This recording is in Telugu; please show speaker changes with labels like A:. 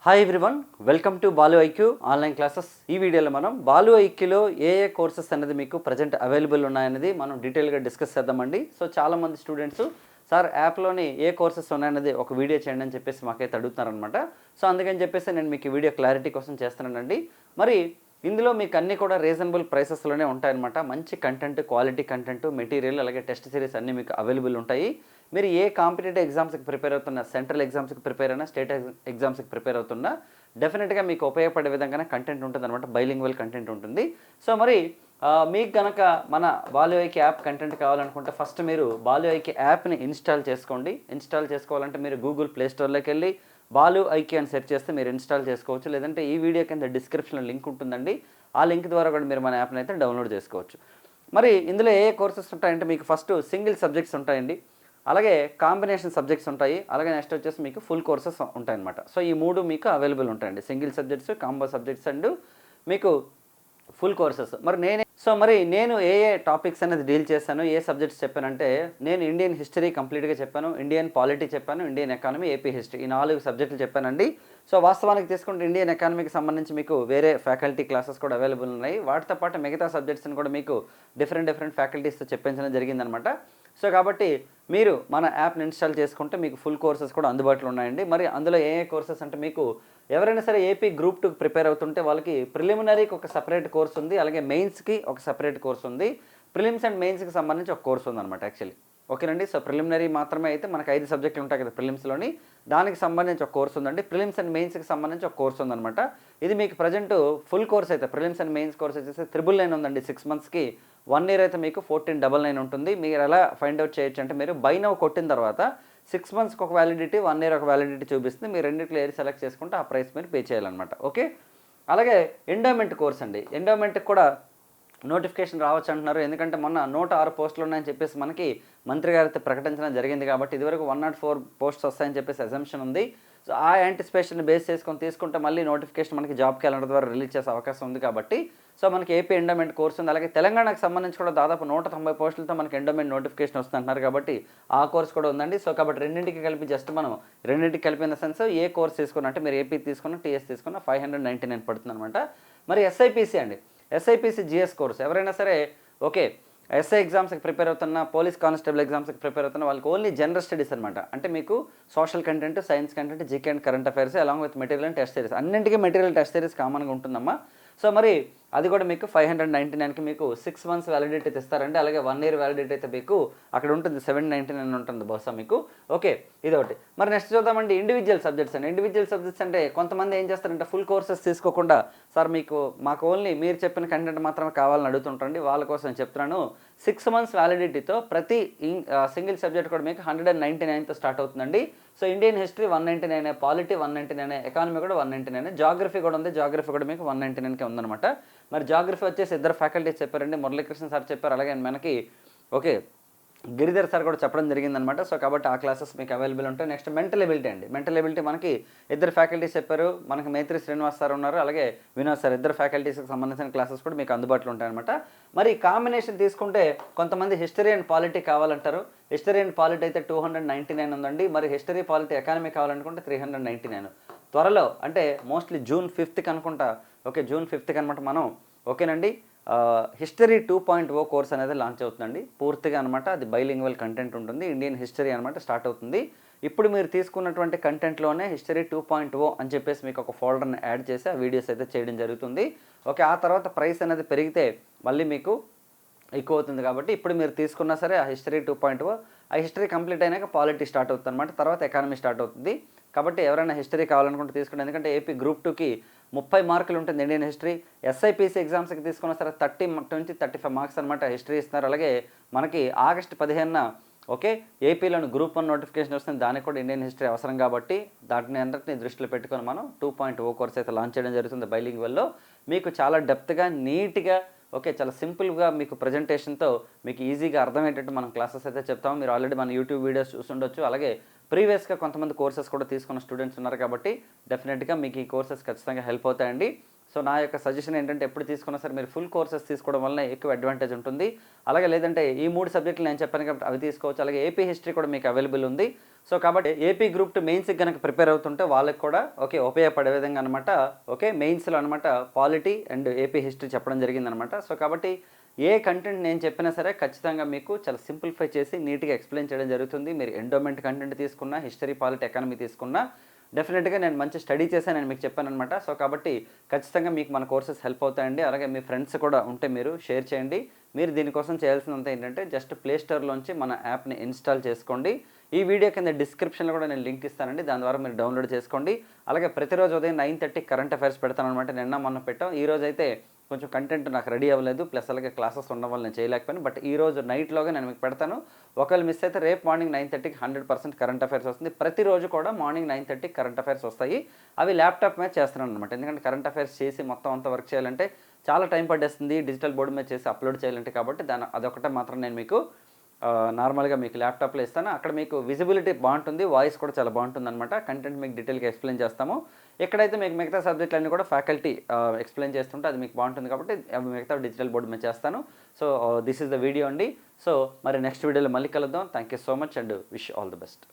A: Hi everyone, welcome to Balu IQ online classes. ఈ వీడియోలో మనం బాలు ఐక్యూలో ఏ కోర్సెస్ అనేది మీకు ప్రజెంట్ అవైలబుల్ ఉన్నాయనేది మనం డీటెయిల్గా డిస్కస్ చేద్దామండి. సో చాలామంది స్టూడెంట్స్ సార్ యాప్లోని ఏ కోర్సెస్ ఉన్నాయనేది ఒక వీడియో చేయండి అని చెప్పేసి మాకైతే అడుగుతున్నారనమాట. సో అందుకని చెప్పేసి నేను మీకు ఈ వీడియో క్లారిటీ కోసం చేస్తున్నానండి. మరి ఇందులో మీకు అన్నీ కూడా రీజనబుల్ ప్రైసెస్లోనే ఉంటాయన్నమాట. మంచి కంటెంట్, క్వాలిటీ కంటెంట్, మెటీరియల్, అలాగే టెస్ట్ సిరీస్ అన్నీ మీకు అవైలబుల్ ఉంటాయి. మీరు ఏ కాంపిటేటివ్ ఎగ్జామ్స్కి ప్రిపేర్ అవుతున్నా, సెంట్రల్ ఎగ్జామ్స్కి ప్రిపేర్ అయినా, స్టేట్ ఎగ్జామ్స్కి ప్రిపేర్ అవుతున్నా డెఫినెట్గా మీకు ఉపయోగపడే విధంగానే కంటెంట్ ఉంటుంది అనమాట. బైలింగ్వల్ కంటెంట్ ఉంటుంది. సో మరి మీకు కనుక మన బాలు ఐక్యూ యాప్ కంటెంట్ కావాలనుకుంటే ఫస్ట్ మీరు బాలు ఐక్యూ యాప్ని ఇన్స్టాల్ చేసుకోండి. ఇన్స్టాల్ చేసుకోవాలంటే మీరు గూగుల్ ప్లే స్టోర్లోకి వెళ్ళి బాలు ఐక్యూ అని సెర్చ్ చేస్తే మీరు ఇన్స్టాల్ చేసుకోవచ్చు. లేదంటే ఈ వీడియో కింద డిస్క్రిప్షన్లో లింక్ ఉంటుందండి. ఆ లింక్ ద్వారా కూడా మీరు మన యాప్ని అయితే డౌన్లోడ్ చేసుకోవచ్చు. మరి ఇందులో ఏ కోర్సెస్ ఉంటాయంటే మీకు ఫస్ట్ సింగిల్ సబ్జెక్ట్స్ ఉంటాయండి, అలాగే కాంబినేషన్ సబ్జెక్ట్స్ ఉంటాయి, అలాగే నెక్స్ట్ వచ్చేసి మీకు ఫుల్ కోర్సెస్ ఉంటాయన్నమాట. సో ఈ మూడు మీకు అవైలబుల్ ఉంటాయండి, single subjects, combo subjects and మీకు ఫుల్ కోర్సెస్. మరి నేను ఏ టాపిక్స్ అనేది డీల్ చేశాను, ఏ సబ్జెక్ట్స్ చెప్పానంటే నేను ఇండియన్ హిస్టరీ కంప్లీట్గా చెప్పాను, ఇండియన్ పాలిటీ చెప్పాను, ఇండియన్ ఎకానమీ, ఏపీ హిస్టరీ, ఈ 4 సబ్జెక్టులు చెప్పానండి. సో వాస్తవానికి తీసుకుంటే ఇండియన్ ఎకానమీకి సంబంధించి మీకు వేరే ఫ్యాకల్టీ క్లాసెస్ కూడా అవైలబుల్ ఉన్నాయి. వాటితో పాటు మిగతా సబ్జెక్ట్స్ని కూడా మీకు డిఫరెంట్ ఫ్యాకల్టీస్తో చెప్పించడం జరిగిందనమాట. సో కాబట్టి మీరు మన యాప్ని ఇన్స్టాల్ చేసుకుంటే మీకు ఫుల్ కోర్సెస్ కూడా అందుబాటులో ఉన్నాయండి. మరి అందులో ఏ కోర్సెస్ అంటే మీకు ఎవరైనా సరే ఏపీ గ్రూప్ 2 ప్రిపేర్ అవుతుంటే వాళ్ళకి ప్రిలిమినరీకి ఒక సపరేట్ కోర్స్ ఉంది, అలాగే మెయిన్స్కి ఒక సపరేట్ కోర్స్ ఉంది. ప్రిలిమ్స్ అండ్ మెయిన్స్కి సంబంధించి ఒక కోర్స్ ఉందన్నమాట యాక్చువల్లీ. ఓకేనండి. సో ప్రిలిమినరీ మాత్రమే అయితే మనకు 5 సబ్జెక్టులు ఉంటాయి కదా ప్రిలిమ్స్లోని, దానికి సంబంధించి ఒక కోర్స్ ఉందండి. ప్రిలిమ్స్ అండ్ మెయిన్స్కి సంబంధించి ఒక కోర్స్ ఉందన్నమాట. ఇది మీకు ప్రజెంట్ ఫుల్ కోర్స్ అయితే ప్రిలిమ్స్ అండ్ మెయిన్స్ కోర్స్ వచ్చేసి 999 ఉందండి. 6 మంత్స్కి, 1 ఇయర్ అయితే మీకు 1499 ఉంటుంది. మీరు ఎలా ఫైండ్ అవుట్ చేయొచ్చు అంటే మీరు బై నౌ కొట్టిన తర్వాత 6 మంత్స్కి ఒక వ్యాలిడిటీ, 1 ఇయర్ ఒక వ్యాలిడిటీ చూపిస్తుంది. మీరు రెండిట్లో ఏది సెలెక్ట్ చేసుకుంటే ఆ ప్రైస్ మీరు పే చేయాలన్నమాట. ఓకే. అలాగే ఎండోమెంట్ కోర్స్ అండి. ఎండోమెంట్కి కూడా నోటిఫికేషన్ రావచ్చు అంటున్నారు. ఎందుకంటే మొన్న 106 పోస్టులు ఉన్నాయని చెప్పేసి మనకి మంత్రి గారితో ప్రకటించడం జరిగింది కాబట్టి ఇదివరకు 104 పోస్ట్స్ వస్తాయని చెప్పేసి అజంప్షన్ ఉంది. సో ఆ యాంటిసిపేషన్ బేస్ చేసుకొని తీసుకుంటే మళ్ళీ నోటిఫికేషన్ మనకి జాబ్ క్యాలెండర్ ద్వారా రిలీజ్ చేసే అవకాశం ఉంది కాబట్టి సో మనకి ఏపీ ఎండోమెంట్ కోర్స్ ఉంది. అలాగే తెలంగాణకు సంబంధించి కూడా దాదాపు 190 పోస్టులతో మనకి ఎండోమెంట్ నోటిఫికేషన్ వస్తుంది అంటున్నారు కాబట్టి ఆ కోర్స్ కూడా ఉందండి. సో కాబట్టి రెండింటికి కలిపి జస్ట్ మనం రెండింటికి కలిపిన సెన్స్ ఏ కోర్స్ తీసుకున్నా అంటే మీరు ఏపీ తీసుకున్న, టీఎస్ తీసుకున్న 599 పడుతుంది అనమాట. మరి ఎస్ఐపిసి అండి, ఎస్ఐపిసి జిఎస్ కోర్స్ ఎవరైనా సరే ఓకే ఎస్ఐ ఎగ్జామ్స్కి ప్రిపేర్ అవుతున్న, పోలీస్ కానిస్టేబుల్ ఎగ్జామ్స్కి ప్రిపేర్ అవుతున్న వాళ్ళకి ఓన్లీ జనరల్ స్టడీస్ అనమాట. అంటే మీకు social content, science content, GK and current affairs along with material and test series, అన్నింటికీ మెటీరియల్ టెస్ట్ సిరీస్ కామన్గా ఉంటుందమ్మా. సో మరి అది కూడా మీకు 599కి మీకు 6 మంత్స్ వ్యాలిడిటీ ఇస్తారండి. అలాగే 1 ఇయర్ వ్యాలిడిటీ అయితే మీకు అక్కడ ఉంటుంది, 799 ఉంటుంది బహుశా మీకు. ఓకే, ఇదొకటి. మరి నెక్స్ట్ చూద్దామండి ఇండివిజువల్ సబ్జెక్ట్స్ అండి. ఇండివిజువల్ సబ్జెక్ట్స్ అంటే కొంతమంది ఏం చేస్తారంటే ఫుల్ కోర్సెస్ తీసుకోకుండా సార్ మాకు ఓన్లీ మీరు చెప్పిన కంటెంట్ మాత్రమే కావాలని అడుగుతుంటారండి. వాళ్ళ కోసం చెప్తున్నాను. 6 మంత్స్ వ్యాలిడిటీతో ప్రతి సింగిల్ సబ్జెక్ట్ కూడా మీకు 199తో స్టార్ట్ అవుతుందండి. So Indian history 199, polity 199, economy కూడా 199, జాగ్రఫీ కూడా ఉంది. జాగ్రఫీ కూడా మీకు 199కే ఉందన్నమాట. మరి జాగ్రఫీ వచ్చేసి 2 ఫ్యాకల్టీస్ చెప్పారండి, మురళీకృష్ణ సార్ చెప్పారు, అలాగే మనకి ఓకే గిరిధర్ సార్ కూడా చెప్పడం జరిగిందనమాట. సో కాబట్టి ఆ క్లాసెస్ మీకు అవైలబుల్ ఉంటాయి. నెక్స్ట్ మెంటల్ ఎబిలిటీ అండి. మెంటల్ ఎబిలిటీ మనకి 2 ఫ్యాకల్టీస్ చెప్పారు. మనకి మేత్రి శ్రీనివాస్ సార్ ఉన్నారు, అలాగే వినోద్ సార్. 2 ఫ్యాకల్టీస్కి సంబంధించిన క్లాసెస్ కూడా మీకు అందుబాటులో ఉంటాయన్నమాట. మరి కాంబినేషన్ తీసుకుంటే కొంతమంది హిస్టరీ అండ్ పాలిటీ కావాలంటారు. హిస్టరీ అండ్ పాలిటీ అయితే 299 ఉందండి. మరి హిస్టరీ, పాలిటీ, ఎకానమీ కావాలనుకుంటే 399. త్వరలో అంటే మోస్ట్లీ June 5th అనుకుంటా. ఓకే, June 5th అనమాట మనం. ఓకేనండి. హిస్టరీ 2.0 కోర్స్ అనేది లాంచ్ అవుతుందండి పూర్తిగా అనమాట. అది బైలింగ్వల్ కంటెంట్ ఉంటుంది. ఇండియన్ హిస్టరీ అనమాట స్టార్ట్ అవుతుంది. ఇప్పుడు మీరు తీసుకున్నటువంటి కంటెంట్లోనే హిస్టరీ 2.0 అని చెప్పేసి మీకు ఒక ఫోల్డర్ని యాడ్ చేసి ఆ వీడియోస్ అయితే చేయడం జరుగుతుంది. ఓకే, ఆ తర్వాత ప్రైస్ అనేది పెరిగితే మళ్ళీ మీకు ఎక్కువ అవుతుంది కాబట్టి ఇప్పుడు మీరు తీసుకున్నా సరే ఆ హిస్టరీ 2.0, ఆ హిస్టరీ కంప్లీట్ అయినాక పాలిటీ స్టార్ట్ అవుతుంది అనమాట. తర్వాత ఎకానమీ స్టార్ట్ అవుతుంది. కాబట్టి ఎవరైనా హిస్టరీ కావాలనుకుంటే తీసుకోండి. ఎందుకంటే ఏపీ గ్రూప్ 2కి 30 మార్కులు ఉంటుంది ఇండియన్ హిస్టరీ. ఎస్ఐపిసి ఎగ్జామ్స్కి తీసుకున్నా సరే 30 నుంచి 35 మార్క్స్ అనమాట హిస్టరీ ఇస్తున్నారు. అలాగే మనకి August 15న ఓకే ఏపీలోని గ్రూప్ 1 నోటిఫికేషన్ వస్తుంది. దానికి కూడా ఇండియన్ హిస్టరీ అవసరం కాబట్టి దాటిని అందరినీ దృష్టిలో పెట్టుకొని మనం 2.0 కోర్స్ అయితే లాంచ్ చేయడం జరుగుతుంది బైలింగ్వల్లో. మీకు చాలా డెప్త్గా, నీట్గా, ఓకే చాలా సింపుల్గా మీకు ప్రజెంటేషన్తో మీకు ఈజీగా అర్థమయ్యేటట్టు మనం క్లాసెస్ అయితే చెప్తాము. మీరు ఆల్రెడీ మన యూట్యూబ్ వీడియోస్ చూస్తుండొచ్చు. అలాగే ప్రీవియస్గా కొంతమంది కోర్సెస్ కూడా తీసుకున్న స్టూడెంట్స్ ఉన్నారు కాబట్టి డెఫినెట్గా మీకు ఈ కోర్సెస్ ఖచ్చితంగా హెల్ప్ అవుతాయండి. సో నా యొక్క సజెషన్ ఏంటంటే ఎప్పుడు తీసుకున్నా సరే మీరు ఫుల్ కోర్సెస్ తీసుకోవడం వల్ల ఎక్కువ అడ్వాంటేజ్ ఉంటుంది. అలాగే లేదంటే ఈ 3 సబ్జెక్టులు నేను చెప్పాను కాబట్టి అవి తీసుకోవచ్చు. అలాగే ఏపీ హిస్టరీ కూడా మీకు అవైలబుల్ ఉంది. సో కాబట్టి ఏపీ గ్రూప్ 2 మెయిన్స్కి కనుక ప్రిపేర్ అవుతుంటే వాళ్ళకి కూడా ఓకే ఉపయోగపడే విధంగా అనమాట. ఓకే మెయిన్స్లో అనమాట పాలిటీ అండ్ ఏపీ హిస్టరీ చెప్పడం జరిగిందనమాట. సో కాబట్టి ఏ కంటెంట్ నేను చెప్పినా సరే ఖచ్చితంగా మీకు చాలా సింప్లిఫై చేసి నీట్గా ఎక్స్ప్లెయిన్ చేయడం జరుగుతుంది. మీరు ఎండోమెంట్ కంటెంట్ తీసుకున్నా, హిస్టరీ, పాలిటీ, ఎకానమీ తీసుకున్నా డెఫినెట్గా నేను మంచి స్టడీ చేశాను నేను మీకు చెప్పానమాట. సో కాబట్టి ఖచ్చితంగా మీకు మన కోర్సెస్ హెల్ప్ అవుతాయండి. అలాగే మీ ఫ్రెండ్స్ కూడా ఉంటే మీరు షేర్ చేయండి. మీరు దీనికోసం చేయాల్సినంత ఏంటంటే జస్ట్ ప్లే స్టోర్లోంచి మన యాప్ని ఇన్స్టాల్ చేసుకోండి. ఈ వీడియో కింద డిస్క్రిప్షన్లో కూడా నేను లింక్ ఇస్తానండి. దాని ద్వారా మీరు డౌన్లోడ్ చేసుకోండి. అలాగే ప్రతిరోజు ఉదయం 9:30 కరెంట్ అఫైర్స్ పెడతానమాట. నిన్న మొన్న పెట్టాం. ఈరోజు అయితే కొంచెం కంటెంట్ నాకు రెడీ అవ్వలేదు, ప్లస్ అలాగే క్లాసెస్ ఉండడం వల్ల నేను చేయలేకపోయాను. బట్ ఈ రోజు నైట్లోగా నేను మీకు పెడతాను. ఒకవేళ మిస్ అయితే రేపు మార్నింగ్ 9:30కి 100% కరెంట్ అఫైర్స్ వస్తుంది. ప్రతిరోజు కూడా మార్నింగ్ 9:30కి కరెంట్ అఫైర్స్ వస్తాయి. అవి ల్యాప్టాప్ మీద చేస్తున్నాను అనమాట. ఎందుకంటే కరెంట్ అఫైర్స్ చేసి మొత్తం అంతా వర్క్ చేయాలంటే చాలా టైం పట్టేస్తుంది. డిజిటల్ బోర్డు మీద చేసి అప్లోడ్ చేయాలంటే కాబట్టి అదొకటే మాత్రం నేను మీకు నార్మల్గా మీకు ల్యాప్టాప్లో ఇస్తాను. అక్కడ మీకు విజిబిలిటీ బాగుంటుంది, వాయిస్ కూడా చాలా బాగుంటుంది అనమాట. కంటెంట్ మీకు డీటెయిల్గా ఎక్స్ప్లెయిన్ చేస్తాము. ఎక్కడైతే మీకు మిగతా సబ్జెక్టులన్నీ కూడా ఫ్యాకల్టీ ఎక్స్ప్లెయిన్ చేస్తుంటే అది మీకు బాగుంటుంది కాబట్టి మిగతా డిజిటల్ బోర్డు మీద చేస్తాను. So this is the video అండి. సో మరి నెక్స్ట్ వీడియోలో మళ్ళీ కలుద్దాం. Thank you so much and wish all the best.